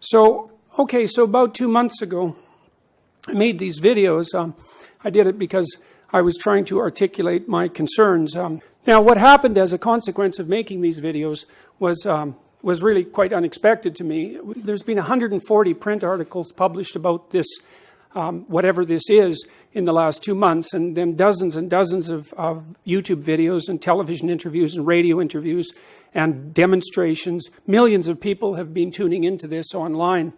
So about 2 months ago, I made these videos. I did it because I was trying to articulate my concerns. Now, what happened as a consequence of making these videos was really quite unexpected to me. There's been 140 print articles published about this, whatever this is, in the last 2 months, and then dozens and dozens of YouTube videos and television interviews and radio interviews and demonstrations. Millions of people have been tuning into this online.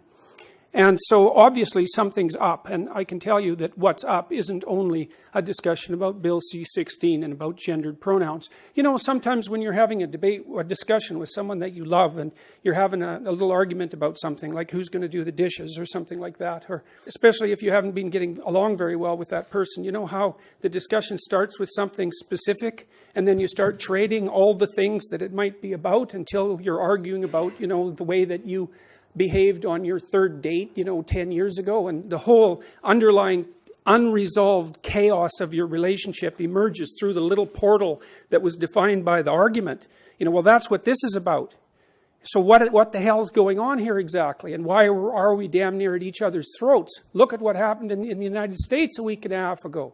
And so obviously something's up, and I can tell you that what's up isn't only a discussion about Bill C-16 and about gendered pronouns. You know, sometimes when you're having a debate or a discussion with someone that you love and you're having a little argument about something, like who's going to do the dishes or something like that, or especially if you haven't been getting along very well with that person, you know how the discussion starts with something specific and then you start trading all the things that it might be about until you're arguing about, you know, the way that you behaved on your third date, 10 years ago, and the whole underlying unresolved chaos of your relationship emerges through the little portal that was defined by the argument. Well, that's what this is about. So what the hell's going on here exactly? And why are we damn near at each other's throats? Look at what happened in the United States a week and a half ago.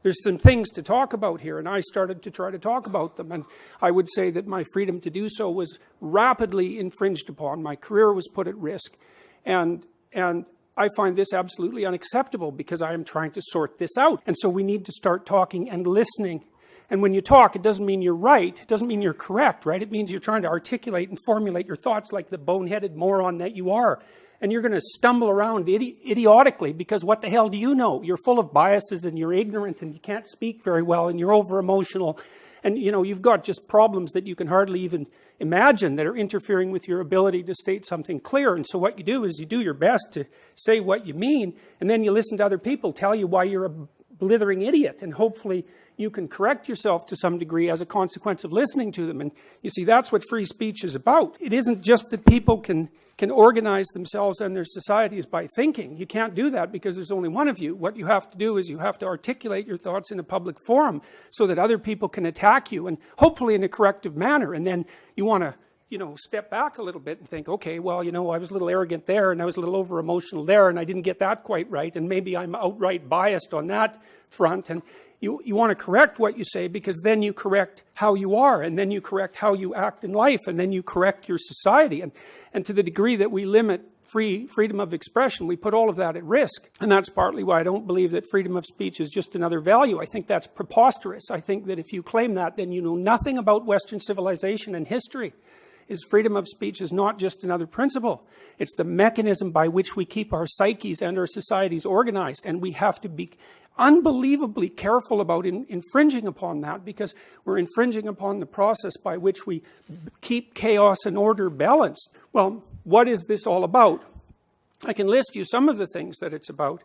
There's some things to talk about here, and I started to try to talk about them. And I would say that my freedom to do so was rapidly infringed upon. My career was put at risk. And I find this absolutely unacceptable because I am trying to sort this out. And so we need to start talking and listening. And when you talk, it doesn't mean you're right. It doesn't mean you're correct, right? It means you're trying to articulate and formulate your thoughts like the boneheaded moron that you are. And you're going to stumble around idiotically because what the hell do you know? You're full of biases and you're ignorant and you can't speak very well and you're over-emotional. And, you've got just problems that you can hardly even imagine that are interfering with your ability to state something clear. And so what you do is you do your best to say what you mean, and then you listen to other people tell you why you're a blithering idiot. And hopefully you can correct yourself to some degree as a consequence of listening to them. And you see, that's what free speech is about. It isn't just that people can organize themselves and their societies by thinking. You can't do that because there's only one of you. What you have to do is you have to articulate your thoughts in a public forum so that other people can attack you, and hopefully in a corrective manner. And then you want to, step back a little bit and think, okay, well, I was a little arrogant there and I was a little over-emotional there and I didn't get that quite right, and maybe I'm outright biased on that front. And you want to correct what you say, because then you correct how you are, and then you correct how you act in life, and then you correct your society. And to the degree that we limit freedom of expression, we put all of that at risk. And that's partly why I don't believe that freedom of speech is just another value. I think that's preposterous. I think that if you claim that, then you know nothing about Western civilization and history. Freedom of speech is not just another principle. It's the mechanism by which we keep our psyches and our societies organized, and we have to be unbelievably careful about infringing upon that, because we're infringing upon the process by which we keep chaos and order balanced. Well, what is this all about? I can list you some of the things that it's about.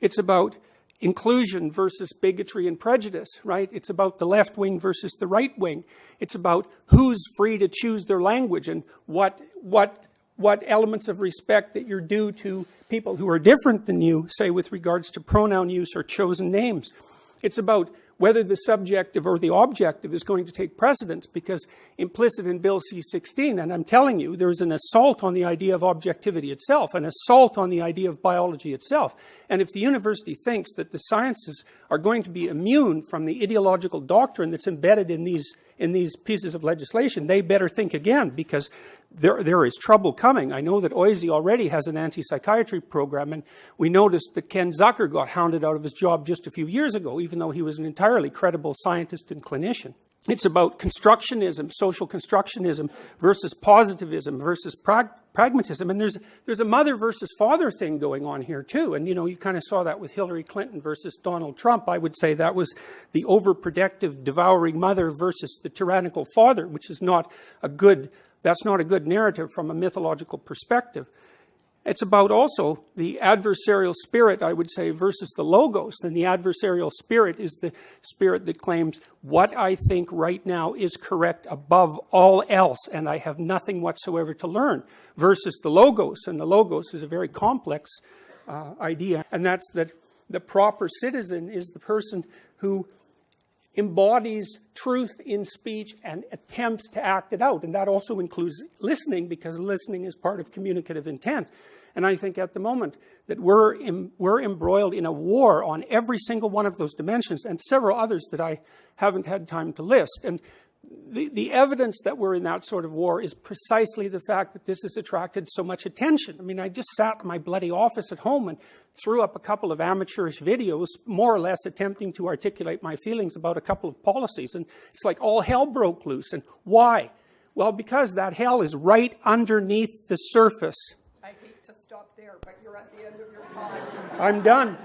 It's about inclusion versus bigotry and prejudice, right? It's about the left wing versus the right wing. It's about who's free to choose their language and what elements of respect that you're due to people who are different than you, say with regards to pronoun use or chosen names. It's about whether the subjective or the objective is going to take precedence, because implicit in Bill C-16, and I'm telling you, there's an assault on the idea of objectivity itself, an assault on the idea of biology itself. And if the university thinks that the sciences are going to be immune from the ideological doctrine that's embedded in these pieces of legislation, they better think again, because there is trouble coming. I know that OISE already has an anti-psychiatry program, and we noticed that Ken Zucker got hounded out of his job just a few years ago, even though he was an entirely credible scientist and clinician. It's about constructionism, social constructionism versus positivism versus pragmatism. And there's a mother versus father thing going on here too. And you kind of saw that with Hillary Clinton versus Donald Trump. I would say that was the overprotective, devouring mother versus the tyrannical father, which is that's not a good narrative from a mythological perspective. It's about also the adversarial spirit, I would say, versus the logos. And the adversarial spirit is the spirit that claims what I think right now is correct above all else, and I have nothing whatsoever to learn, versus the logos. And the logos is a very complex idea, and that's that the proper citizen is the person who embodies truth in speech and attempts to act it out. And that also includes listening, because listening is part of communicative intent. And I think at the moment that we're embroiled in a war on every single one of those dimensions, and several others that I haven't had time to list. And the evidence that we're in that sort of war is precisely the fact that this has attracted so much attention. I mean, I just sat in my bloody office at home and threw up a couple of amateurish videos, more or less attempting to articulate my feelings about a couple of policies. And it's like all hell broke loose. And why? Well, because that hell is right underneath the surface. I hate to stop there, but you're at the end of your time. I'm done.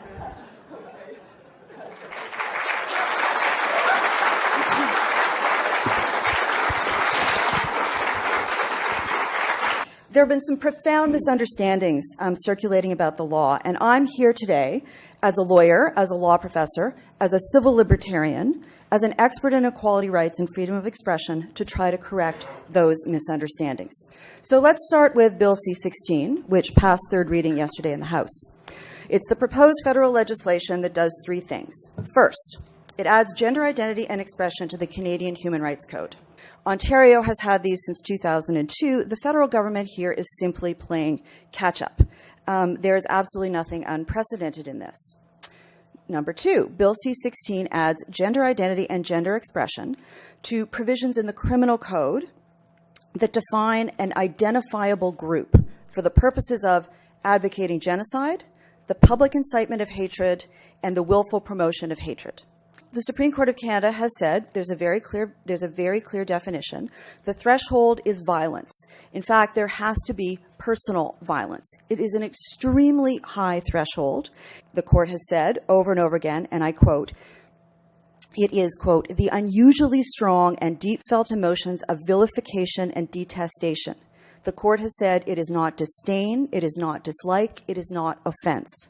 There have been some profound misunderstandings circulating about the law, and I'm here today as a lawyer, as a law professor, as a civil libertarian, as an expert in equality rights and freedom of expression to try to correct those misunderstandings. So let's start with Bill C-16, which passed third reading yesterday in the House. It's the proposed federal legislation that does three things. First, it adds gender identity and expression to the Canadian Human Rights Code. Ontario has had these since 2002. The federal government here is simply playing catch-up. There is absolutely nothing unprecedented in this. Number two, Bill C-16 adds gender identity and gender expression to provisions in the criminal code that define an identifiable group for the purposes of advocating genocide, the public incitement of hatred, and the willful promotion of hatred. The Supreme Court of Canada has said there's a very clear definition. The threshold is violence. In fact, there has to be personal violence. It is an extremely high threshold. The court has said over and over again, and I quote, it is, quote, the unusually strong and deep felt emotions of vilification and detestation. The court has said it is not disdain, it is not dislike, it is not offense.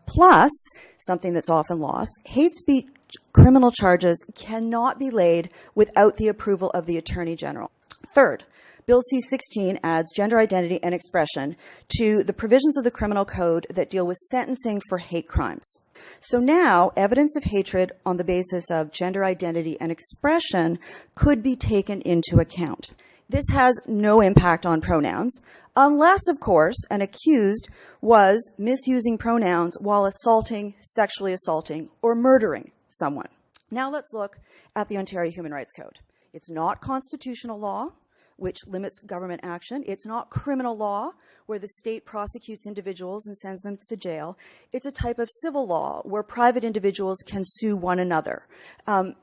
Plus, something that's often lost, hate speech criminal charges cannot be laid without the approval of the Attorney General. Third, Bill C-16 adds gender identity and expression to the provisions of the criminal code that deal with sentencing for hate crimes. So now, evidence of hatred on the basis of gender identity and expression could be taken into account. This has no impact on pronouns, unless, of course, an accused was misusing pronouns while assaulting, sexually assaulting, or murdering someone. Now let's look at the Ontario Human Rights Code. It's not constitutional law, which limits government action. It's not criminal law, where the state prosecutes individuals and sends them to jail. It's a type of civil law where private individuals can sue one another. And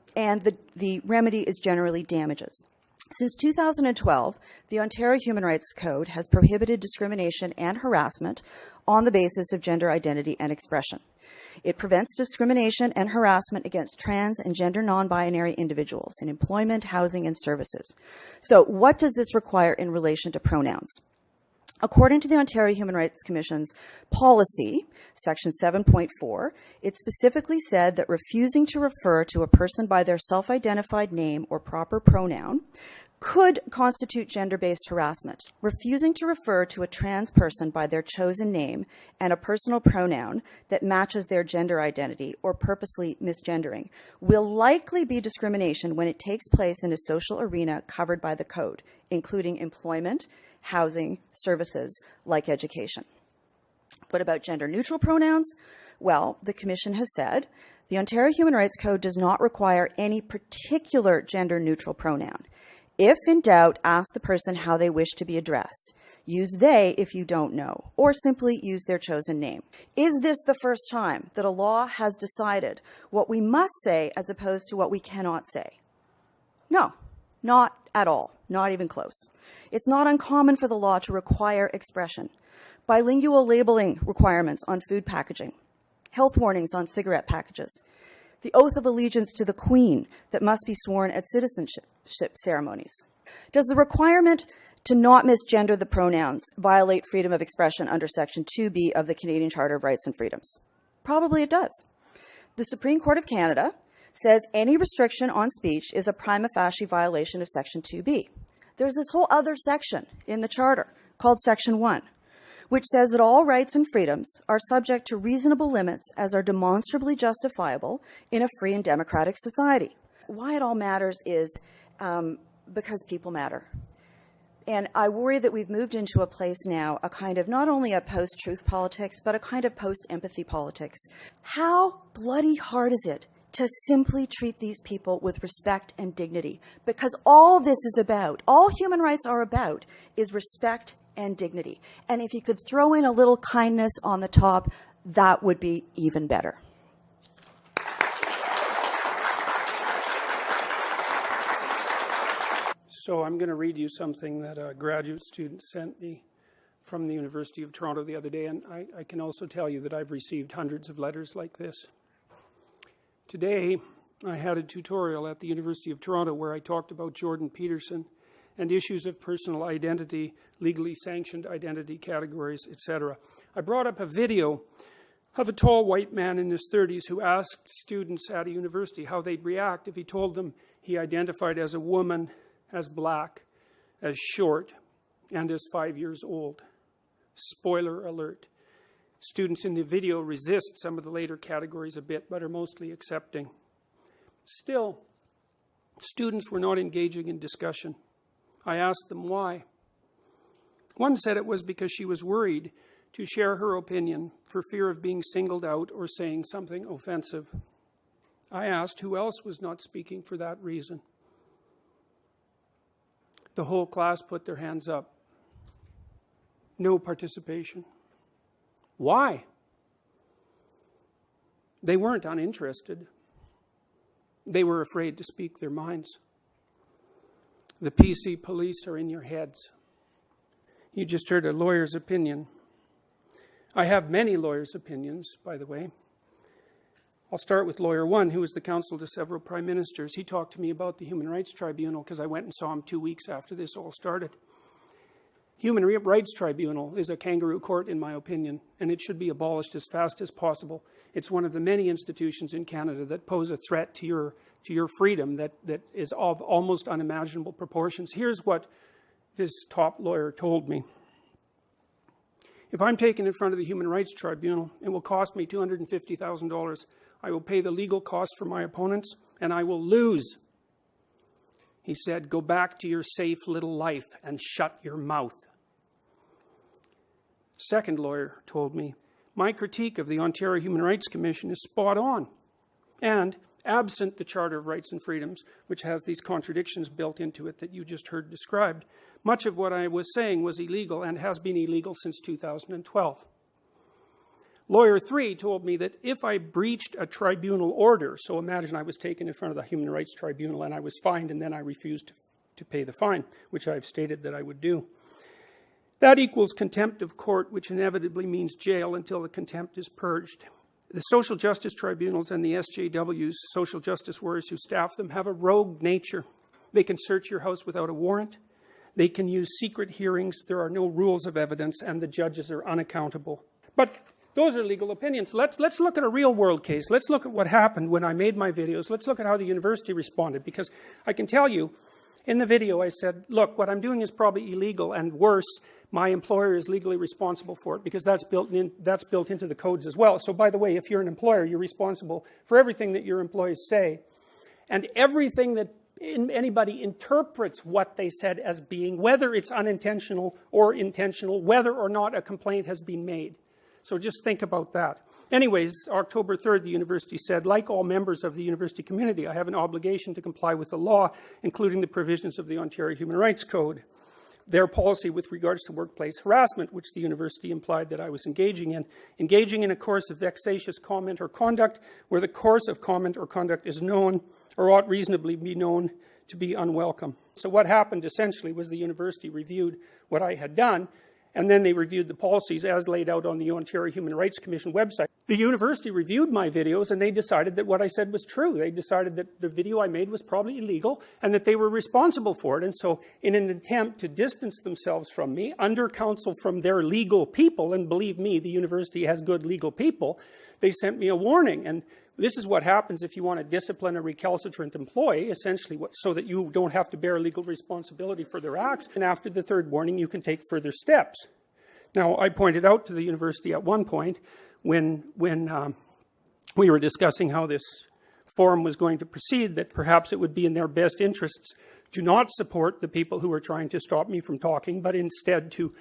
the remedy is generally damages. Since 2012, the Ontario Human Rights Code has prohibited discrimination and harassment on the basis of gender identity and expression. It prevents discrimination and harassment against trans and gender non-binary individuals in employment, housing, and services. So what does this require in relation to pronouns? According to the Ontario Human Rights Commission's policy, section 7.4, it specifically said that refusing to refer to a person by their self-identified name or proper pronoun could constitute gender-based harassment. Refusing to refer to a trans person by their chosen name and a personal pronoun that matches their gender identity or purposely misgendering will likely be discrimination when it takes place in a social arena covered by the code, including employment, housing, services like education. What about gender-neutral pronouns? Well, the Commission has said the Ontario Human Rights Code does not require any particular gender-neutral pronoun. If in doubt, ask the person how they wish to be addressed. Use they if you don't know, or simply use their chosen name. Is this the first time that a law has decided what we must say as opposed to what we cannot say? No, not at all, not even close. It's not uncommon for the law to require expression. Bilingual labeling requirements on food packaging, health warnings on cigarette packages, the oath of allegiance to the Queen that must be sworn at citizenship ceremonies. Does the requirement to not misgender the pronouns violate freedom of expression under Section 2B of the Canadian Charter of Rights and Freedoms? Probably it does. The Supreme Court of Canada says any restriction on speech is a prima facie violation of Section 2B. There's this whole other section in the Charter called Section 1, which says that all rights and freedoms are subject to reasonable limits as are demonstrably justifiable in a free and democratic society. Why it all matters is because people matter. And I worry that we've moved into a place now, a kind of not only a post-truth politics, but a kind of post-empathy politics. How bloody hard is it to simply treat these people with respect and dignity? Because all this is about, all human rights are about, is respect and dignity. And if you could throw in a little kindness on the top, that would be even better. So I'm going to read you something that a graduate student sent me from the University of Toronto the other day, and I can also tell you that I've received hundreds of letters like this. Today, I had a tutorial at the University of Toronto where I talked about Jordan Peterson and issues of personal identity, legally sanctioned identity categories, etc. I brought up a video of a tall white man in his 30s who asked students at a university how they'd react if he told them he identified as a woman, as black, as short, and as 5 years old. Spoiler alert. Students in the video resist some of the later categories a bit, but are mostly accepting. Still, students were not engaging in discussion. I asked them why. One said it was because she was worried to share her opinion for fear of being singled out or saying something offensive. I asked who else was not speaking for that reason. The whole class put their hands up. No participation. Why? They weren't uninterested. They were afraid to speak their minds. The PC police are in your heads. You just heard a lawyer's opinion. I have many lawyers' opinions, by the way. I'll start with lawyer one, who was the counsel to several prime ministers. He talked to me about the Human Rights Tribunal because I went and saw him 2 weeks after this all started. Human Rights Tribunal is a kangaroo court, in my opinion, and it should be abolished as fast as possible. It's one of the many institutions in Canada that pose a threat to your freedom that is of almost unimaginable proportions. Here's what this top lawyer told me. If I'm taken in front of the Human Rights Tribunal, it will cost me $250,000. I will pay the legal costs for my opponents, and I will lose. He said, go back to your safe little life and shut your mouth. Second lawyer told me, my critique of the Ontario Human Rights Commission is spot on. And absent the Charter of Rights and Freedoms, which has these contradictions built into it that you just heard described, much of what I was saying was illegal and has been illegal since 2012. Lawyer 3 told me that if I breached a tribunal order, so imagine I was taken in front of the Human Rights Tribunal and I was fined and then I refused to pay the fine, which I've stated that I would do. That equals contempt of court, which inevitably means jail until the contempt is purged. The social justice tribunals and the SJWs, social justice warriors who staff them, have a rogue nature. They can search your house without a warrant. They can use secret hearings. There are no rules of evidence, and the judges are unaccountable. But those are legal opinions. Let's look at a real-world case. Let's look at what happened when I made my videos. Let's look at how the university responded, because I can tell you, in the video I said, look, what I'm doing is probably illegal, and worse, my employer is legally responsible for it, because that's built into the codes as well. So by the way, if you're an employer, you're responsible for everything that your employees say, and everything that anybody interprets what they said as being, whether it's unintentional or intentional, whether or not a complaint has been made. So just think about that. Anyways, October 3rd, the university said, like all members of the university community, I have an obligation to comply with the law, including the provisions of the Ontario Human Rights Code. Their policy with regards to workplace harassment, which the university implied that I was engaging in a course of vexatious comment or conduct, where the course of comment or conduct is known or ought reasonably be known to be unwelcome. So what happened essentially was the university reviewed what I had done, and then they reviewed the policies as laid out on the Ontario Human Rights Commission website. The university reviewed my videos and they decided that what I said was true. They decided that the video I made was probably illegal and that they were responsible for it. And so in an attempt to distance themselves from me, under counsel from their legal people, and believe me, the university has good legal people, they sent me a warning. And this is what happens if you want to discipline a recalcitrant employee, essentially, so that you don't have to bear legal responsibility for their acts. And after the third warning, you can take further steps. Now, I pointed out to the university at one point when we were discussing how this forum was going to proceed, that perhaps it would be in their best interests to not support the people who were trying to stop me from talking, but instead to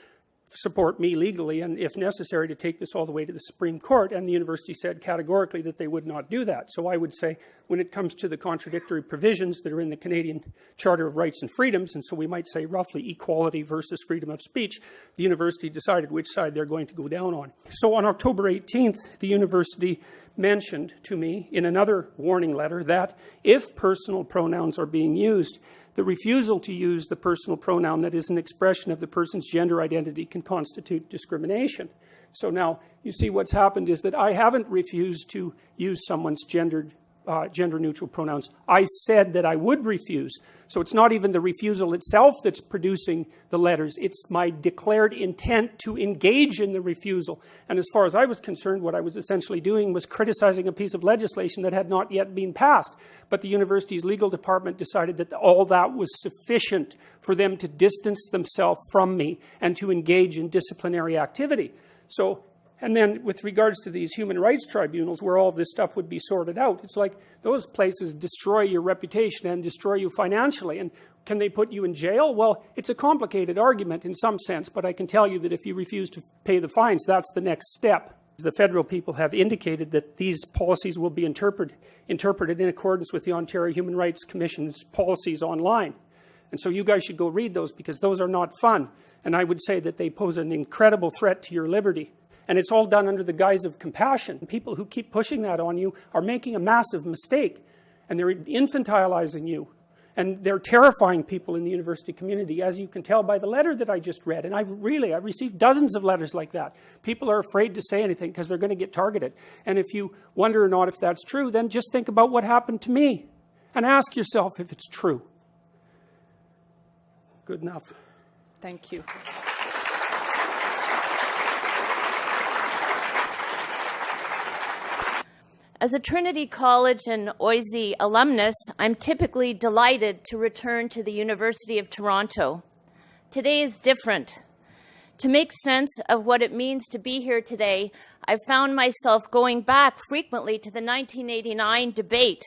support me legally, and if necessary, to take this all the way to the Supreme Court. And the university said categorically that they would not do that. So I would say, when it comes to the contradictory provisions that are in the Canadian Charter of Rights and Freedoms, and so we might say roughly equality versus freedom of speech, the university decided which side they're going to go down on. So on October 18th, the university mentioned to me in another warning letter that if personal pronouns are being used, the refusal to use the personal pronoun that is an expression of the person's gender identity can constitute discrimination. So now, you see what's happened is that I haven't refused to use someone's gender-neutral pronouns. I said that I would refuse. So it's not even the refusal itself that's producing the letters. It's my declared intent to engage in the refusal. And as far as I was concerned, what I was essentially doing was criticizing a piece of legislation that had not yet been passed. But the university's legal department decided that all that was sufficient for them to distance themselves from me and to engage in disciplinary activity. So, and then with regards to these human rights tribunals where all of this stuff would be sorted out, it's like those places destroy your reputation and destroy you financially. And can they put you in jail? Well, it's a complicated argument in some sense, but I can tell you that if you refuse to pay the fines, that's the next step. The federal people have indicated that these policies will be interpreted in accordance with the Ontario Human Rights Commission's policies online. And so you guys should go read those, because those are not fun. And I would say that they pose an incredible threat to your liberty. And it's all done under the guise of compassion. People who keep pushing that on you are making a massive mistake. And they're infantilizing you. And they're terrifying people in the university community, as you can tell by the letter that I just read. And I've received dozens of letters like that. People are afraid to say anything because they're going to get targeted. And if you wonder or not if that's true, then just think about what happened to me. And ask yourself if it's true. Good enough. Thank you. As a Trinity College and OISE alumnus, I'm typically delighted to return to the University of Toronto. Today is different. To make sense of what it means to be here today, I found myself going back frequently to the 1989 debate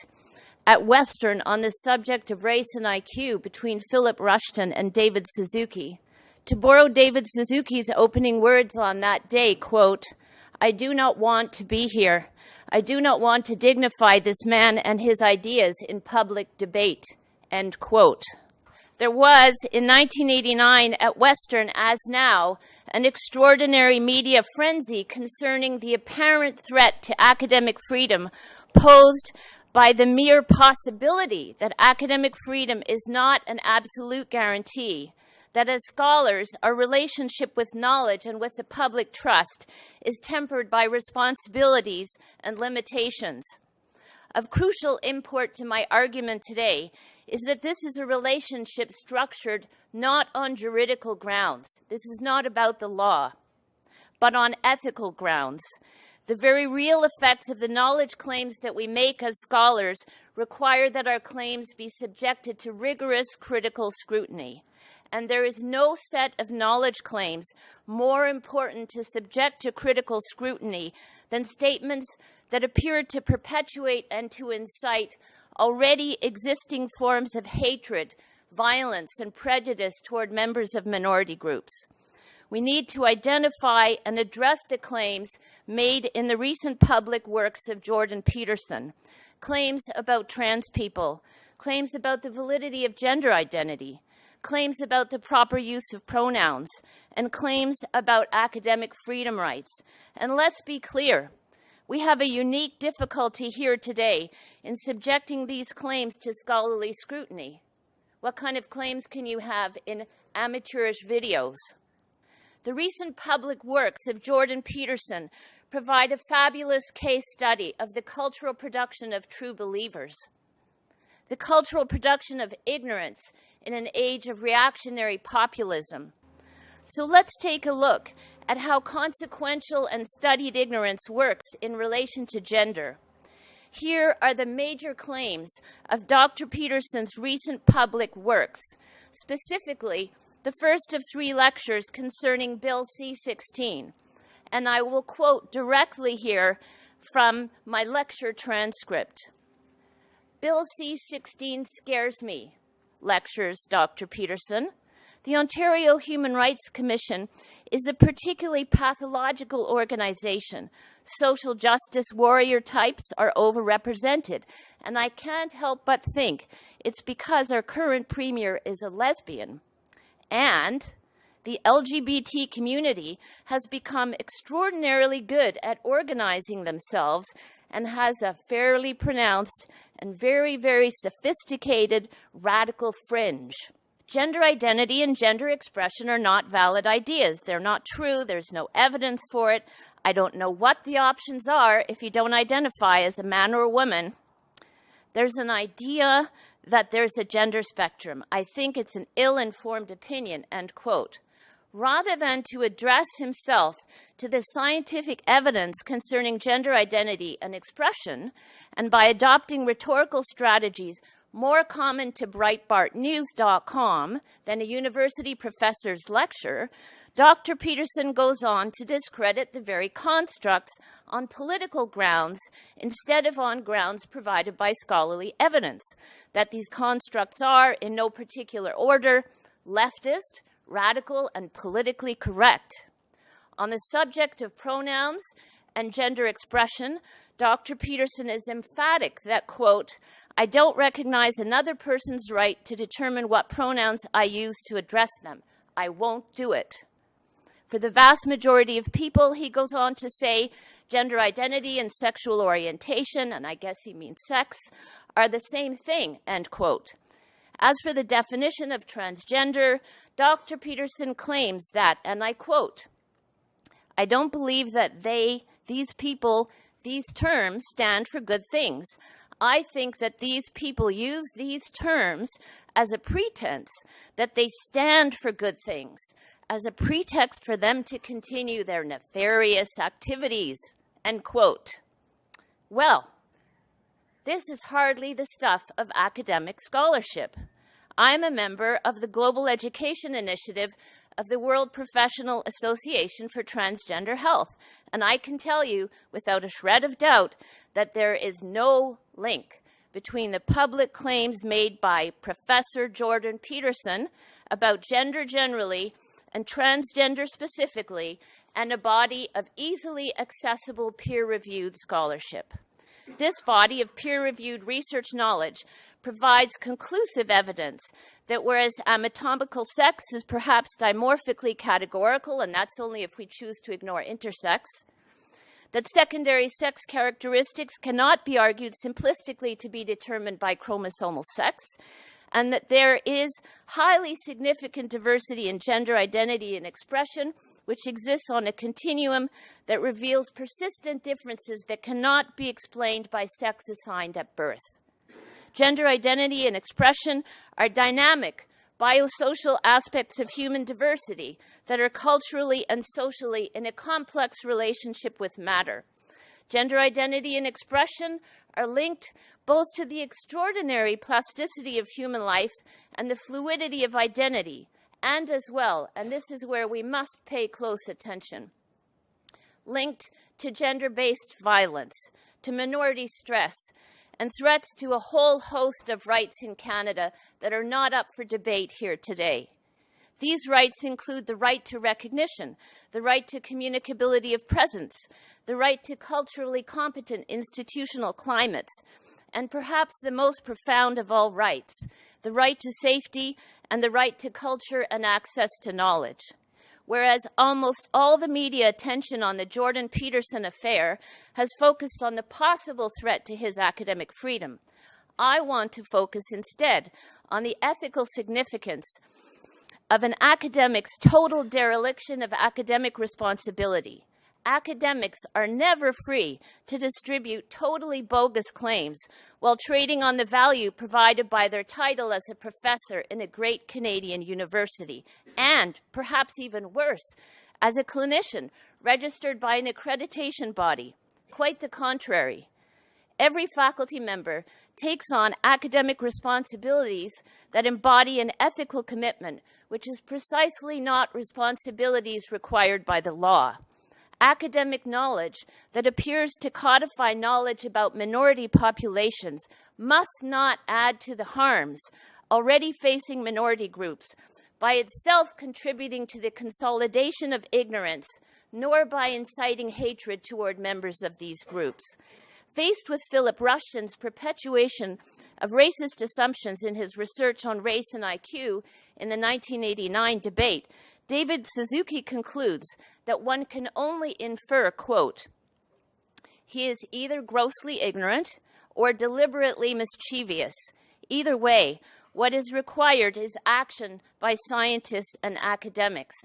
at Western on the subject of race and IQ between Philip Rushton and David Suzuki. To borrow David Suzuki's opening words on that day, quote, "I do not want to be here. I do not want to dignify this man and his ideas in public debate," end quote. There was, in 1989 at Western, as now, an extraordinary media frenzy concerning the apparent threat to academic freedom posed by the mere possibility that academic freedom is not an absolute guarantee, that as scholars, our relationship with knowledge and with the public trust is tempered by responsibilities and limitations. Of crucial import to my argument today is that this is a relationship structured not on juridical grounds. This is not about the law, but on ethical grounds. The very real effects of the knowledge claims that we make as scholars require that our claims be subjected to rigorous critical scrutiny. And there is no set of knowledge claims more important to subject to critical scrutiny than statements that appear to perpetuate and to incite already existing forms of hatred, violence, and prejudice toward members of minority groups. We need to identify and address the claims made in the recent public works of Jordan Peterson, claims about trans people, claims about the validity of gender identity, claims about the proper use of pronouns, and claims about academic freedom rights. And let's be clear, we have a unique difficulty here today in subjecting these claims to scholarly scrutiny. What kind of claims can you have in amateurish videos? The recent public works of Jordan Peterson provide a fabulous case study of the cultural production of true believers, the cultural production of ignorance in an age of reactionary populism. So let's take a look at how consequential and studied ignorance works in relation to gender. Here are the major claims of Dr. Peterson's recent public works, specifically the first of 3 lectures concerning Bill C-16. And I will quote directly here from my lecture transcript. Bill C-16 scares me, lectures Dr. Peterson. The Ontario Human Rights Commission is a particularly pathological organization. Social justice warrior types are overrepresented, and I can't help but think it's because our current premier is a lesbian. And the LGBT community has become extraordinarily good at organizing themselves and has a fairly pronounced and very, very sophisticated radical fringe. Gender identity and gender expression are not valid ideas. They're not true. There's no evidence for it. I don't know what the options are if you don't identify as a man or a woman. There's an idea that there's a gender spectrum. I think it's an ill-informed opinion, end quote. Rather than to address himself to the scientific evidence concerning gender identity and expression, and by adopting rhetorical strategies more common to BreitbartNews.com than a university professor's lecture, Dr. Peterson goes on to discredit the very constructs on political grounds instead of on grounds provided by scholarly evidence, that these constructs are, in no particular order, leftist, radical, and politically correct. On the subject of pronouns and gender expression, Dr. Peterson is emphatic that, quote, I don't recognize another person's right to determine what pronouns I use to address them. I won't do it. For the vast majority of people, he goes on to say, gender identity and sexual orientation, and I guess he means sex, are the same thing, end quote. As for the definition of transgender, Dr. Peterson claims that, and I quote, I don't believe that these people, these terms stand for good things. I think that these people use these terms as a pretense that they stand for good things, as a pretext for them to continue their nefarious activities, end quote. Well, this is hardly the stuff of academic scholarship. I'm a member of the Global Education Initiative of the World Professional Association for Transgender Health, and I can tell you without a shred of doubt that there is no link between the public claims made by Professor Jordan Peterson about gender generally and transgender specifically and a body of easily accessible peer-reviewed scholarship. This body of peer-reviewed research knowledge provides conclusive evidence that whereas anatomical sex is perhaps dimorphically categorical, and that's only if we choose to ignore intersex, that secondary sex characteristics cannot be argued simplistically to be determined by chromosomal sex, and that there is highly significant diversity in gender identity and expression, which exists on a continuum that reveals persistent differences that cannot be explained by sex assigned at birth. Gender identity and expression are dynamic, biosocial aspects of human diversity that are culturally and socially in a complex relationship with matter. Gender identity and expression are linked both to the extraordinary plasticity of human life and the fluidity of identity, and as well, and this is where we must pay close attention, linked to gender-based violence, to minority stress, and threats to a whole host of rights in Canada that are not up for debate here today. These rights include the right to recognition, the right to communicability of presence, the right to culturally competent institutional climates, and perhaps the most profound of all rights, the right to safety and the right to culture and access to knowledge. Whereas almost all the media attention on the Jordan Peterson affair has focused on the possible threat to his academic freedom, I want to focus instead on the ethical significance of an academic's total dereliction of academic responsibility. Academics are never free to distribute totally bogus claims while trading on the value provided by their title as a professor in a great Canadian university, and, perhaps even worse, as a clinician registered by an accreditation body. Quite the contrary. Every faculty member takes on academic responsibilities that embody an ethical commitment, which is precisely not responsibilities required by the law. Academic knowledge that appears to codify knowledge about minority populations must not add to the harms already facing minority groups by itself contributing to the consolidation of ignorance, nor by inciting hatred toward members of these groups. Faced with Philip Rushton's perpetuation of racist assumptions in his research on race and IQ in the 1989 debate, David Suzuki concludes that one can only infer, quote, "He is either grossly ignorant or deliberately mischievous. Either way, what is required is action by scientists and academics.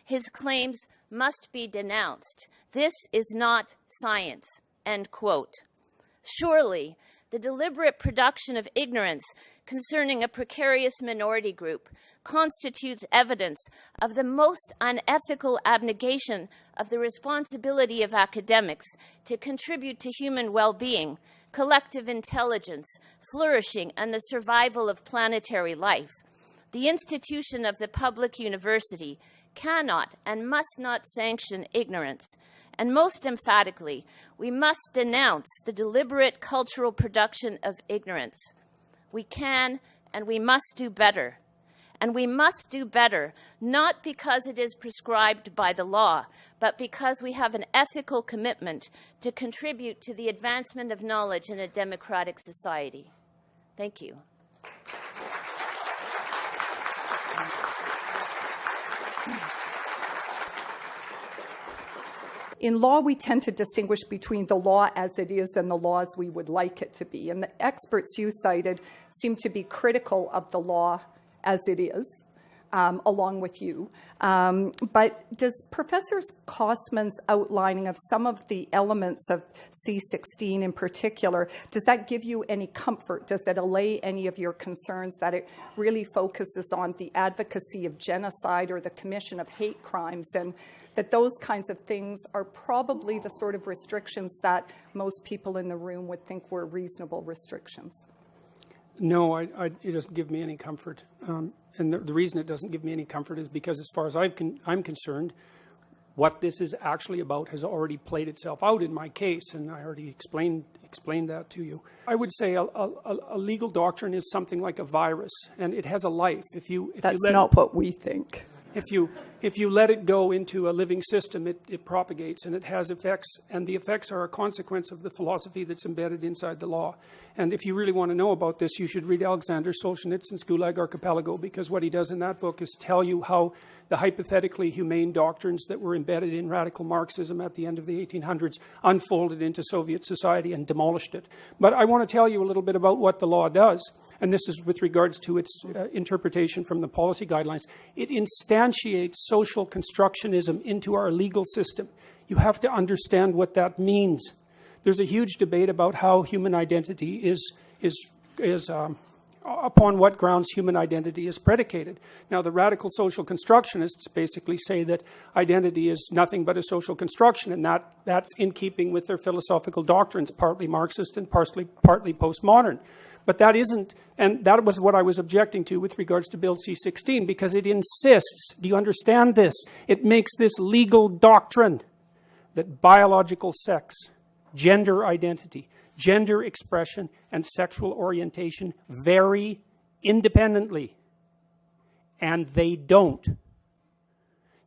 His claims must be denounced. This is not science," end quote. Surely, the deliberate production of ignorance concerning a precarious minority group constitutes evidence of the most unethical abnegation of the responsibility of academics to contribute to human well-being, collective intelligence, flourishing, and the survival of planetary life. The institution of the public university cannot and must not sanction ignorance. And most emphatically, we must denounce the deliberate cultural production of ignorance. We can and we must do better. And we must do better, not because it is prescribed by the law, but because we have an ethical commitment to contribute to the advancement of knowledge in a democratic society. Thank you. In law, we tend to distinguish between the law as it is and the law as we would like it to be. And the experts you cited seem to be critical of the law as it is, along with you. But does Professor Kosman's outlining of some of the elements of C-16 in particular, does that give you any comfort? Does it allay any of your concerns that it really focuses on the advocacy of genocide or the commission of hate crimes, and that those kinds of things are probably the sort of restrictions that most people in the room would think were reasonable restrictions? No, it doesn't give me any comfort. And the reason it doesn't give me any comfort is because, as far as I'm concerned, what this is actually about has already played itself out in my case, and I already explained that to you. I would say a legal doctrine is something like a virus, and it has a life. That's not what we think. If you let it go into a living system, it propagates and it has effects, and the effects are a consequence of the philosophy that's embedded inside the law. And if you really want to know about this, you should read Alexander Solzhenitsyn's Gulag Archipelago, because what he does in that book is tell you how the hypothetically humane doctrines that were embedded in radical Marxism at the end of the 1800s unfolded into Soviet society and demolished it. But I want to tell you a little bit about what the law does. And this is with regards to its interpretation from the policy guidelines. It instantiates social constructionism into our legal system. You have to understand what that means. There's a huge debate about how human identity is upon what grounds human identity is predicated. Now, the radical social constructionists basically say that identity is nothing but a social construction, and that's in keeping with their philosophical doctrines, partly Marxist and partly postmodern. But that isn't, and that was what I was objecting to with regards to Bill C-16, because it insists, do you understand this? It makes this legal doctrine that biological sex, gender identity, gender expression, and sexual orientation vary independently. And they don't.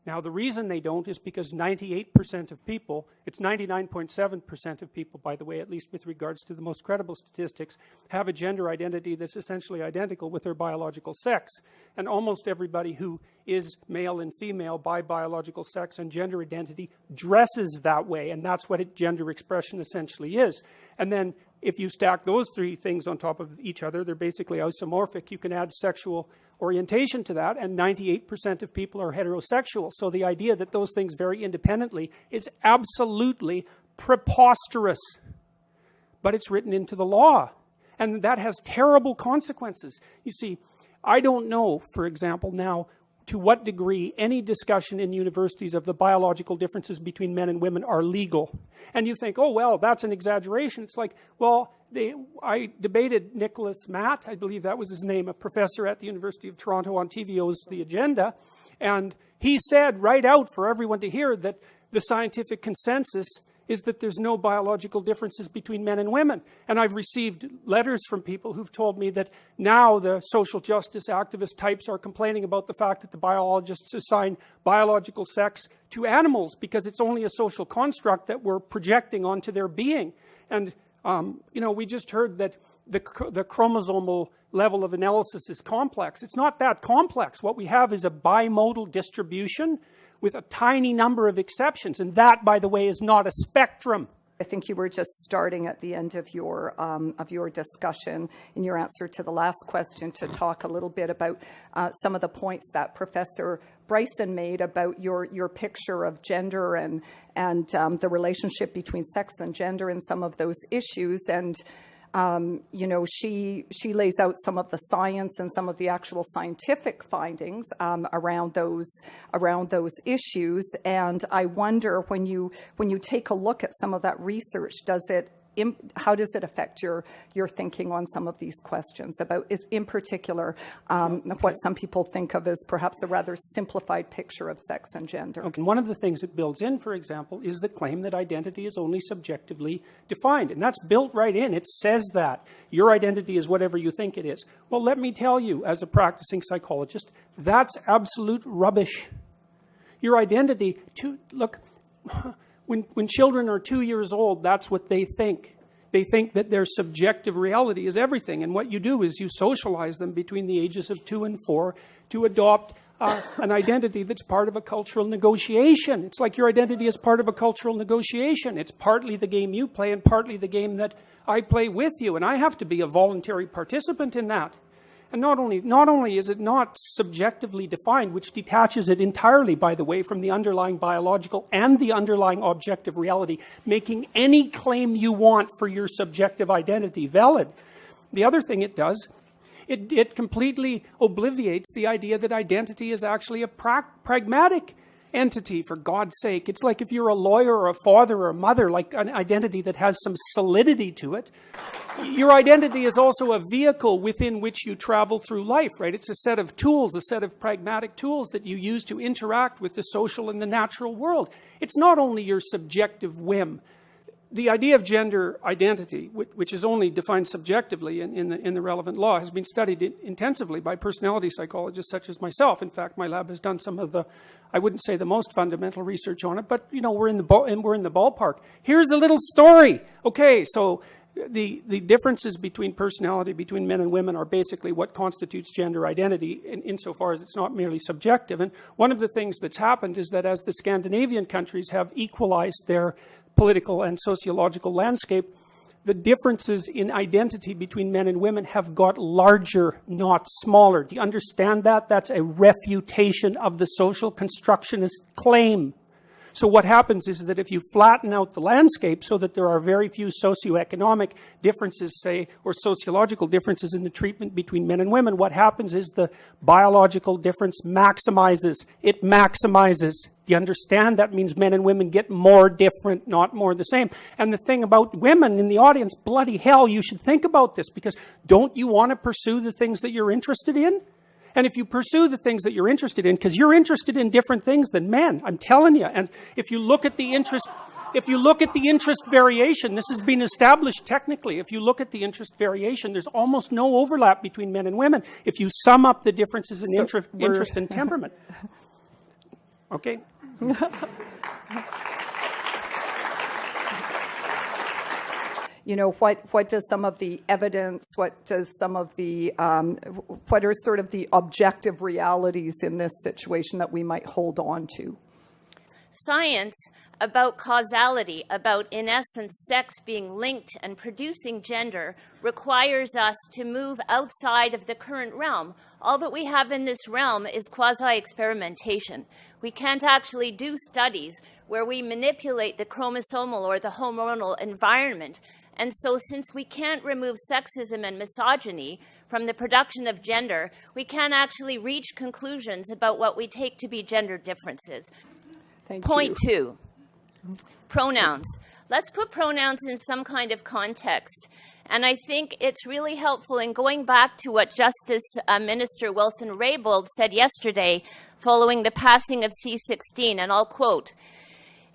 Now, the reason they don't is because 98% of people, it's 99.7% of people, by the way, at least with regards to the most credible statistics, have a gender identity that's essentially identical with their biological sex. And almost everybody who is male and female by biological sex and gender identity dresses that way, and that's what gender expression essentially is. And then if you stack those three things on top of each other, they're basically isomorphic. You can add sexual orientation to that, and 98% of people are heterosexual. So the idea that those things vary independently is absolutely preposterous. But it's written into the law, and that has terrible consequences. You see, I don't know, for example, now, to what degree any discussion in universities of the biological differences between men and women are legal. And you think, oh, well, that's an exaggeration. It's like, well, I debated Nicholas Matt, I believe that was his name, a professor at the University of Toronto on TVO's The Agenda, and he said right out for everyone to hear that the scientific consensus is that there's no biological differences between men and women. And I've received letters from people who've told me that now the social justice activist types are complaining about the fact that the biologists assign biological sex to animals because it's only a social construct that we're projecting onto their being. And, we just heard that the chromosomal level of analysis is complex. It's not that complex. What we have is a bimodal distribution with a tiny number of exceptions. And that, by the way, is not a spectrum. I think you were just starting at the end of your discussion in your answer to the last question to talk a little bit about some of the points that Professor Bryson made about your picture of gender and the relationship between sex and gender and some of those issues. And she lays out some of the science and some of the actual scientific findings around those issues. And I wonder, when you take a look at some of that research, how does it affect your thinking on some of these questions about, in particular, what some people think of as perhaps a rather simplified picture of sex and gender? Okay. One of the things it builds in, for example, is the claim that identity is only subjectively defined. And that's built right in. It says that your identity is whatever you think it is. Well, let me tell you, as a practicing psychologist, that's absolute rubbish. Your identity, when children are 2 years old, that's what they think. They think that their subjective reality is everything. And what you do is you socialize them between the ages of 2 and 4 to adopt an identity that's part of a cultural negotiation. It's like your identity is part of a cultural negotiation. It's partly the game you play and partly the game that I play with you. And I have to be a voluntary participant in that. And not only is it not subjectively defined, which detaches it entirely, by the way, from the underlying biological and the underlying objective reality, making any claim you want for your subjective identity valid. The other thing it does, it completely obliviates the idea that identity is actually a pragmatic entity, for God's sake. It's like if you're a lawyer or a father or a mother, like an identity that has some solidity to it. Your identity is also a vehicle within which you travel through life, right? It's a set of tools, a set of pragmatic tools that you use to interact with the social and the natural world. It's not only your subjective whim. The idea of gender identity, which is only defined subjectively in the relevant law, has been studied intensively by personality psychologists such as myself. In fact, my lab has done some of the, I wouldn't say the most fundamental research on it, but we're in the ballpark. Here's a little story. Okay, so the differences between personality between men and women are basically what constitutes gender identity insofar as it's not merely subjective. And one of the things that's happened is that as the Scandinavian countries have equalized their political and sociological landscape, the differences in identity between men and women have got larger, not smaller. Do you understand that? That's a refutation of the social constructionist claim. So what happens is that if you flatten out the landscape so that there are very few socioeconomic differences, say, or sociological differences in the treatment between men and women, what happens is the biological difference maximizes. It maximizes. Do you understand? That means men and women get more different, not more the same. And the thing about women in the audience, bloody hell, you should think about this, because don't you want to pursue the things that you're interested in? And if you pursue the things that you're interested in, because you're interested in different things than men, I'm telling you. And if you look at the interest variation, this has been established technically. If you look at the interest variation, there's almost no overlap between men and women if you sum up the differences in interest and temperament. Okay? What does some of the evidence, what are sort of the objective realities in this situation that we might hold on to? Science about causality, about, in essence, sex being linked and producing gender, requires us to move outside of the current realm. All that we have in this realm is quasi-experimentation. We can't actually do studies where we manipulate the chromosomal or the hormonal environment. And so since we can't remove sexism and misogyny from the production of gender, we can't actually reach conclusions about what we take to be gender differences. Point 2, pronouns. Let's put pronouns in some kind of context. And I think it's really helpful in going back to what Justice Minister Wilson-Raybould said yesterday following the passing of C-16, and I'll quote,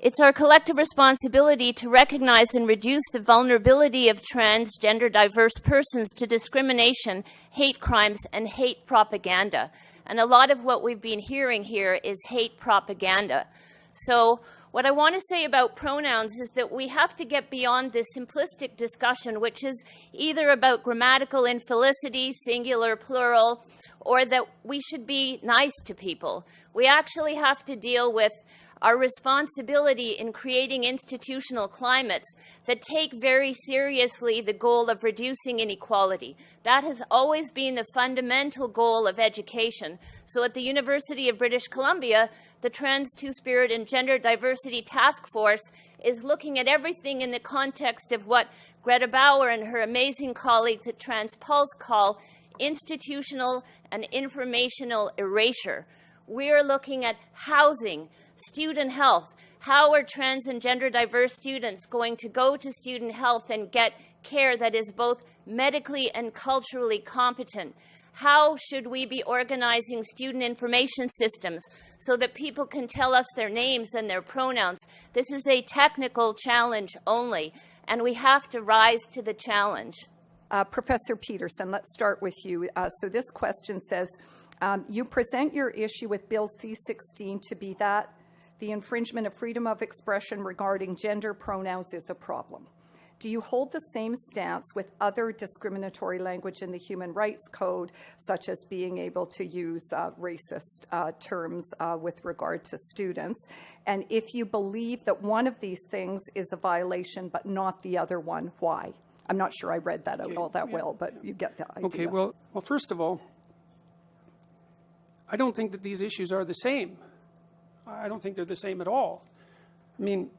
It's our collective responsibility to recognize and reduce the vulnerability of transgender diverse persons to discrimination, hate crimes, and hate propaganda. And a lot of what we've been hearing here is hate propaganda. So what I want to say about pronouns is that we have to get beyond this simplistic discussion, which is either about grammatical infelicity, singular, plural, or that we should be nice to people. We actually have to deal with our responsibility in creating institutional climates that take very seriously the goal of reducing inequality. That has always been the fundamental goal of education. So at the University of British Columbia, the Trans, Two-Spirit, and Gender Diversity Task Force is looking at everything in the context of what Greta Bauer and her amazing colleagues at TransPulse call institutional and informational erasure. We are looking at housing, student health. How are trans and gender diverse students going to go to student health and get care that is both medically and culturally competent? How should we be organizing student information systems so that people can tell us their names and their pronouns? This is a technical challenge only, and we have to rise to the challenge. Professor Peterson, let's start with you. So this question says, you present your issue with Bill C-16 to be that the infringement of freedom of expression regarding gender pronouns is a problem. Do you hold the same stance with other discriminatory language in the Human Rights Code, such as being able to use racist terms with regard to students? And if you believe that one of these things is a violation but not the other one, why? I'm not sure I read that out all that well, but you get the idea. Okay, well, first of all, I don't think that these issues are the same. I don't think they're the same at all. I mean,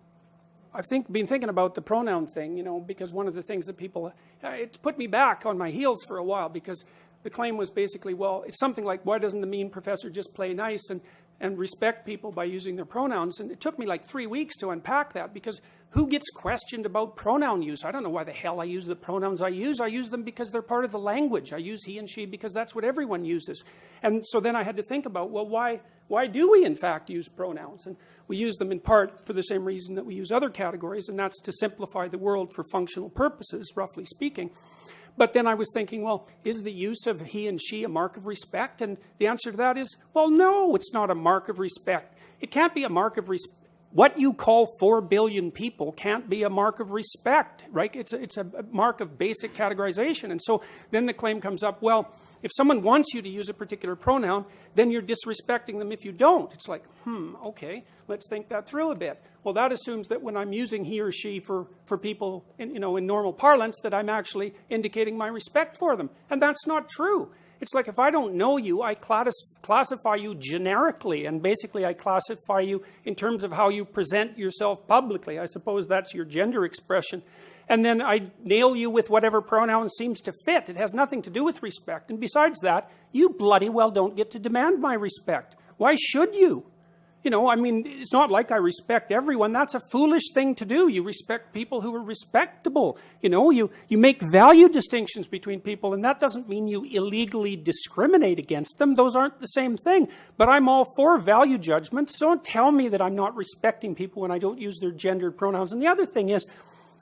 I've been thinking about the pronoun thing, you know, because one of the things that people, it put me back on my heels for a while, because the claim was basically, well, it's something like, why doesn't the mean professor just play nice and respect people by using their pronouns? And it took me like 3 weeks to unpack that, because who gets questioned about pronoun use? I don't know why the hell I use the pronouns I use. I use them because they're part of the language. I use he and she because that's what everyone uses. And so then I had to think about, well, why do we in fact use pronouns? And we use them in part for the same reason that we use other categories, and that's to simplify the world for functional purposes, roughly speaking. But then I was thinking, well, is the use of he and she a mark of respect? And the answer to that is, well, no, it's not a mark of respect. It can't be a mark of respect. What you call 4 billion people can't be a mark of respect, right? It's a mark of basic categorization. And so then the claim comes up, well, if someone wants you to use a particular pronoun, then you're disrespecting them if you don't. It's like, okay, let's think that through a bit. Well, that assumes that when I'm using he or she for people in normal parlance, that I'm actually indicating my respect for them. And that's not true. It's like if I don't know you, I classify you generically, and basically I classify you in terms of how you present yourself publicly. I suppose that's your gender expression. And then I nail you with whatever pronoun seems to fit. It has nothing to do with respect. And besides that, you bloody well don't get to demand my respect. Why should you? You know, I mean, it's not like I respect everyone. That's a foolish thing to do. You respect people who are respectable. You know, you make value distinctions between people, and that doesn't mean you illegally discriminate against them. Those aren't the same thing. But I'm all for value judgments. Don't tell me that I'm not respecting people when I don't use their gendered pronouns. And the other thing is,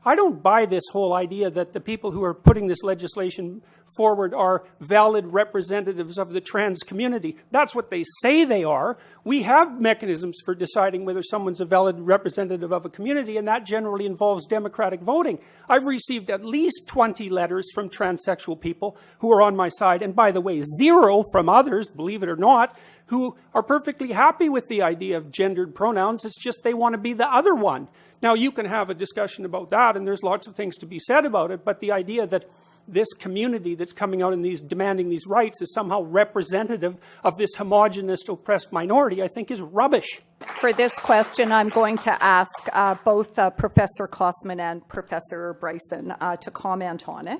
I don't buy this whole idea that the people who are putting this legislation forward are valid representatives of the trans community. That's what they say they are. We have mechanisms for deciding whether someone's a valid representative of a community, and that generally involves democratic voting. I've received at least 20 letters from transsexual people who are on my side, and by the way, 0 from others, believe it or not, who are perfectly happy with the idea of gendered pronouns. It's just they want to be the other one. Now, you can have a discussion about that, and there's lots of things to be said about it, but the idea that this community that's coming out and demanding these rights is somehow representative of this homogenous, oppressed minority, I think is rubbish. For this question, I'm going to ask both Professor Kosman and Professor Bryson to comment on it.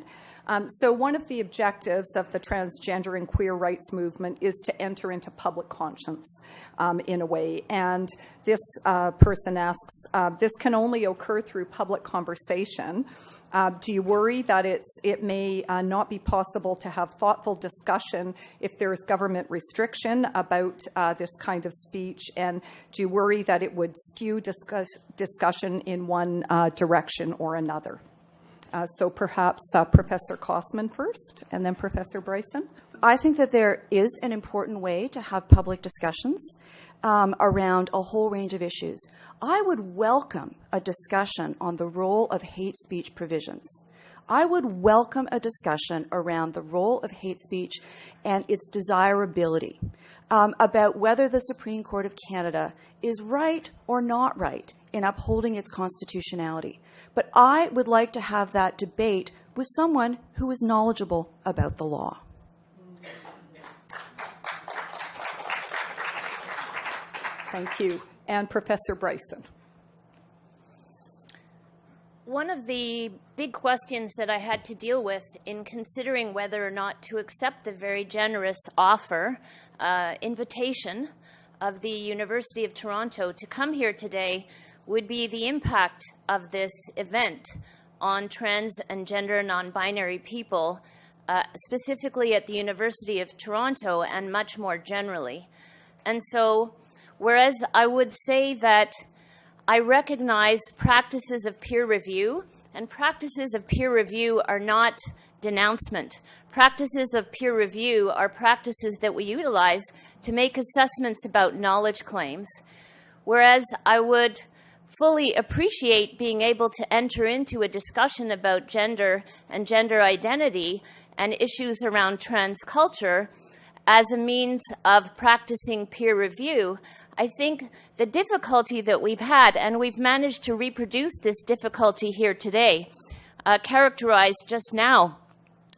So one of the objectives of the transgender and queer rights movement is to enter into public conscience in a way. And this person asks, this can only occur through public conversation. Do you worry that it may not be possible to have thoughtful discussion if there is government restriction about this kind of speech? And do you worry that it would skew discussion in one direction or another? So perhaps Professor Kossman first, and then Professor Bryson. I think that there is an important way to have public discussions around a whole range of issues. I would welcome a discussion on the role of hate speech provisions. I would welcome a discussion around the role of hate speech and its desirability, about whether the Supreme Court of Canada is right or not right in upholding its constitutionality. But I would like to have that debate with someone who is knowledgeable about the law. Thank you. And Professor Bryson. One of the big questions that I had to deal with in considering whether or not to accept the very generous offer, invitation of the University of Toronto to come here today would be the impact of this event on trans and gender non-binary people, specifically at the University of Toronto and much more generally. And so, whereas I would say that I recognize practices of peer review, and practices of peer review are not denouncement. Practices of peer review are practices that we utilize to make assessments about knowledge claims, whereas I would fully appreciate being able to enter into a discussion about gender and gender identity and issues around trans culture as a means of practicing peer review. I think the difficulty that we've had, and we've managed to reproduce this difficulty here today, characterized just now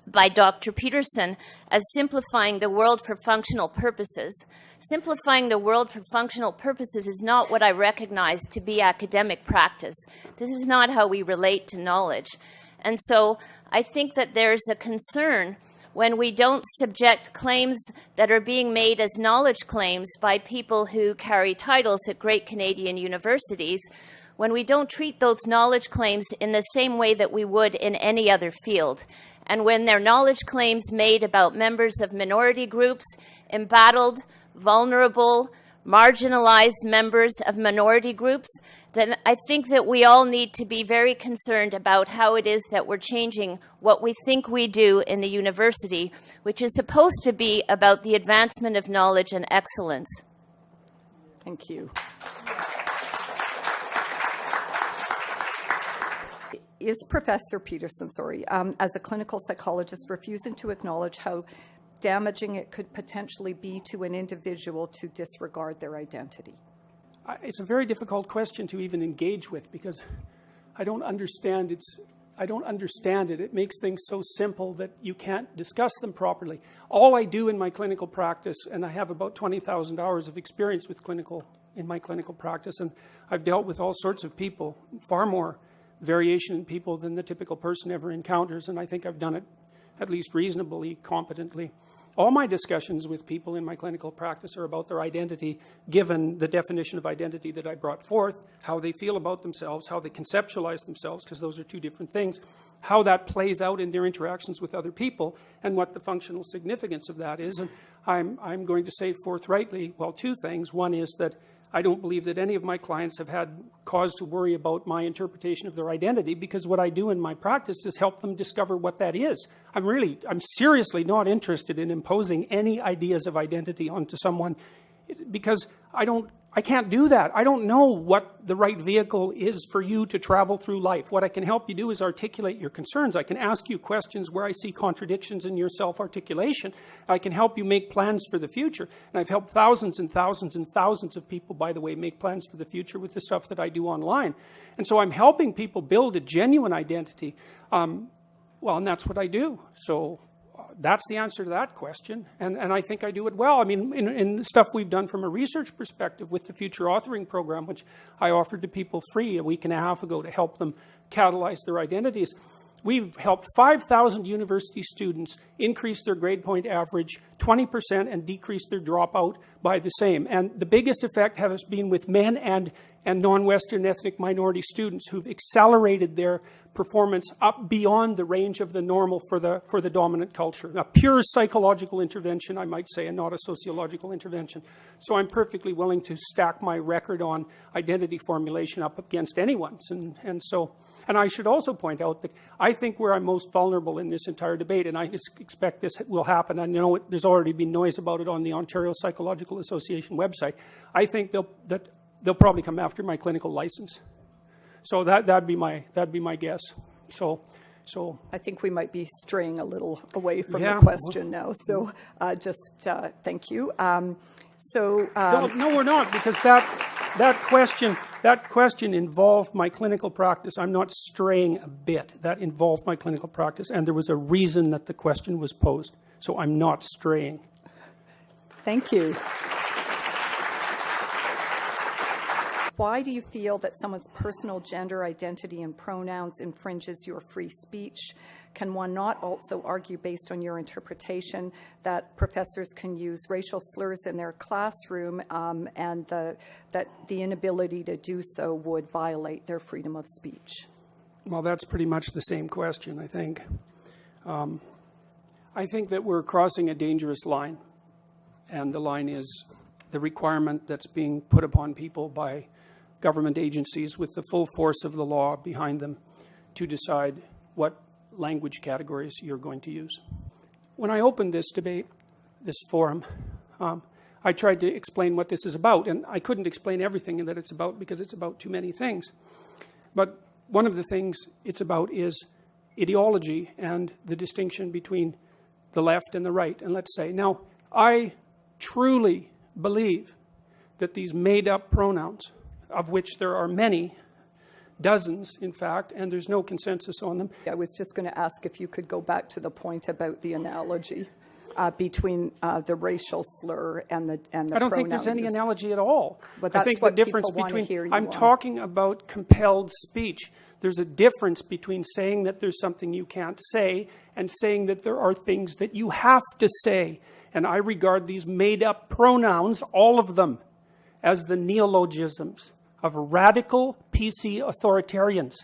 by Dr. Peterson as simplifying the world for functional purposes. Simplifying the world for functional purposes is not what I recognize to be academic practice. This is not how we relate to knowledge. And so I think that there's a concern when we don't subject claims that are being made as knowledge claims by people who carry titles at great Canadian universities, when we don't treat those knowledge claims in the same way that we would in any other field. And when they're knowledge claims made about members of minority groups, embattled, vulnerable, marginalized members of minority groups, then I think that we all need to be very concerned about how it is that we're changing what we think we do in the university, which is supposed to be about the advancement of knowledge and excellence. Thank you. Is Professor Peterson, as a clinical psychologist, refusing to acknowledge how damaging it could potentially be to an individual to disregard their identity? It's a very difficult question to even engage with because I don't understand it. It makes things so simple that you can't discuss them properly. All I do in my clinical practice, and I have about 20,000 hours of experience in my clinical practice, and I've dealt with all sorts of people, far more variation in people than the typical person ever encounters, and I think I've done it at least reasonably, competently. All my discussions with people in my clinical practice are about their identity, given the definition of identity that I brought forth, how they feel about themselves, how they conceptualize themselves, because those are two different things, how that plays out in their interactions with other people, and what the functional significance of that is. And I'm going to say forthrightly, well, two things. One is that I don't believe that any of my clients have had cause to worry about my interpretation of their identity, because what I do in my practice is help them discover what that is. I'm seriously not interested in imposing any ideas of identity onto someone, because I can't do that. I don't know what the right vehicle is for you to travel through life. What I can help you do is articulate your concerns. I can ask you questions where I see contradictions in your self-articulation. I can help you make plans for the future. And I've helped thousands and thousands and thousands of people, by the way, make plans for the future with the stuff that I do online. And so I'm helping people build a genuine identity. And that's what I do. So that's the answer to that question, and I think I do it well. I mean, in the stuff we've done from a research perspective with the Future Authoring Program, which I offered to people free a week and a half ago to help them catalyze their identities, we've helped 5,000 university students increase their grade point average 20% and decrease their dropout by the same. And the biggest effect has been with men and and non-Western ethnic minority students who've accelerated their performance up beyond the range of the normal for the dominant culture. A pure psychological intervention, I might say, and not a sociological intervention. So I'm perfectly willing to stack my record on identity formulation up against anyone's. And I should also point out that I think where I'm most vulnerable in this entire debate, and I expect this will happen, and there's already been noise about it on the Ontario Psychological Association website, I think they'll probably come after my clinical license. So that'd be my guess. So I think we might be straying a little away from Yeah. the question now. So thank you. No, we're not, because that question involved my clinical practice. I'm not straying a bit. That involved my clinical practice, and there was a reason that the question was posed. So I'm not straying. Thank you. Why do you feel that someone's personal gender identity and pronouns infringes your free speech? Can one not also argue, based on your interpretation, that professors can use racial slurs in their classroom and that the inability to do so would violate their freedom of speech? Well, that's pretty much the same question, I think. I think that we're crossing a dangerous line, and the line is the requirement that's being put upon people by government agencies with the full force of the law behind them to decide what language categories you're going to use. When I opened this debate, this forum, I tried to explain what this is about, and I couldn't explain everything that it's about because it's about too many things. But one of the things it's about is ideology and the distinction between the left and the right. And let's say, now, I truly believe that these made-up pronouns, of which there are many, dozens, in fact, and there's no consensus on them. I was just going to ask if you could go back to the point about the analogy between the racial slur and the I don't think there's any analogy at all. But that's I think what the difference people want to hear you I'm on. talking about compelled speech. There's a difference between saying that there's something you can't say and saying that there are things that you have to say. And I regard these made-up pronouns, all of them, as the neologisms of radical PC authoritarians.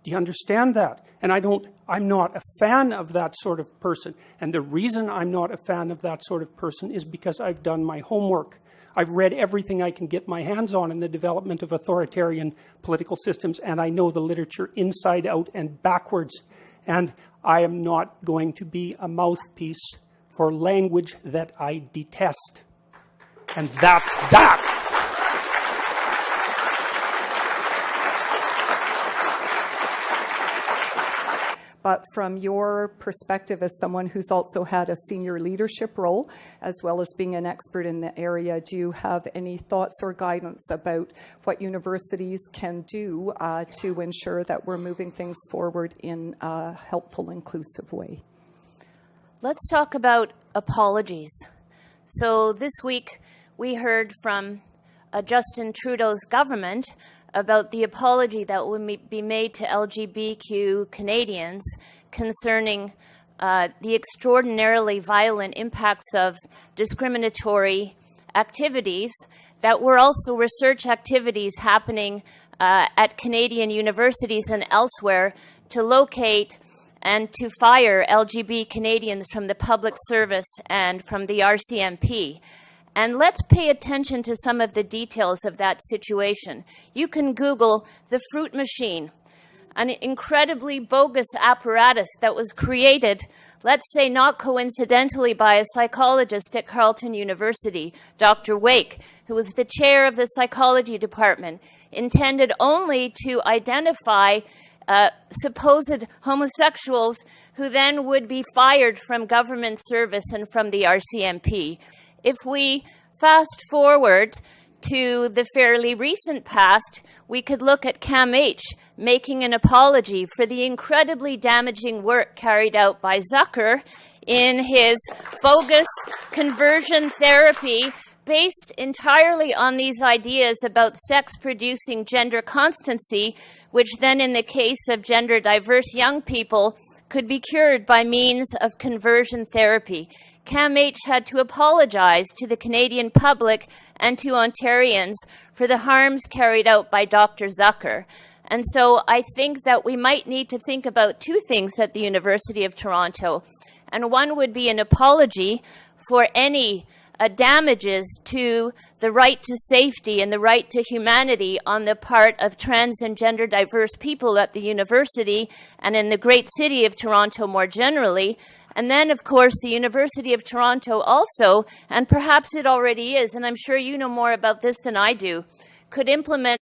Do you understand that? And I'm not a fan of that sort of person. And the reason I'm not a fan of that sort of person is because I've done my homework. I've read everything I can get my hands on in the development of authoritarian political systems, and I know the literature inside out and backwards. And I am not going to be a mouthpiece for language that I detest. And that's that. But from your perspective as someone who's also had a senior leadership role, as well as being an expert in the area, do you have any thoughts or guidance about what universities can do to ensure that we're moving things forward in a helpful, inclusive way? Let's talk about apologies. So this week we heard from Justin Trudeau's government about the apology that will be made to LGBTQ Canadians concerning the extraordinarily violent impacts of discriminatory activities that were also research activities happening at Canadian universities and elsewhere to locate and to fire LGBT Canadians from the public service and from the RCMP. And let's pay attention to some of the details of that situation. You can Google the fruit machine, an incredibly bogus apparatus that was created, let's say not coincidentally, by a psychologist at Carleton University, Dr. Wake, who was the chair of the psychology department, intended only to identify supposed homosexuals who then would be fired from government service and from the RCMP. If we fast forward to the fairly recent past, we could look at CAMH making an apology for the incredibly damaging work carried out by Zucker in his bogus conversion therapy based entirely on these ideas about sex-producing gender constancy, which then in the case of gender-diverse young people could be cured by means of conversion therapy. CAMH had to apologize to the Canadian public and to Ontarians for the harms carried out by Dr. Zucker. And so I think that we might need to think about two things at the University of Toronto. And one would be an apology for any damages to the right to safety and the right to humanity on the part of trans and gender diverse people at the university and in the great city of Toronto more generally. And then, of course, the University of Toronto also, and perhaps it already is, and I'm sure you know more about this than I do, could implement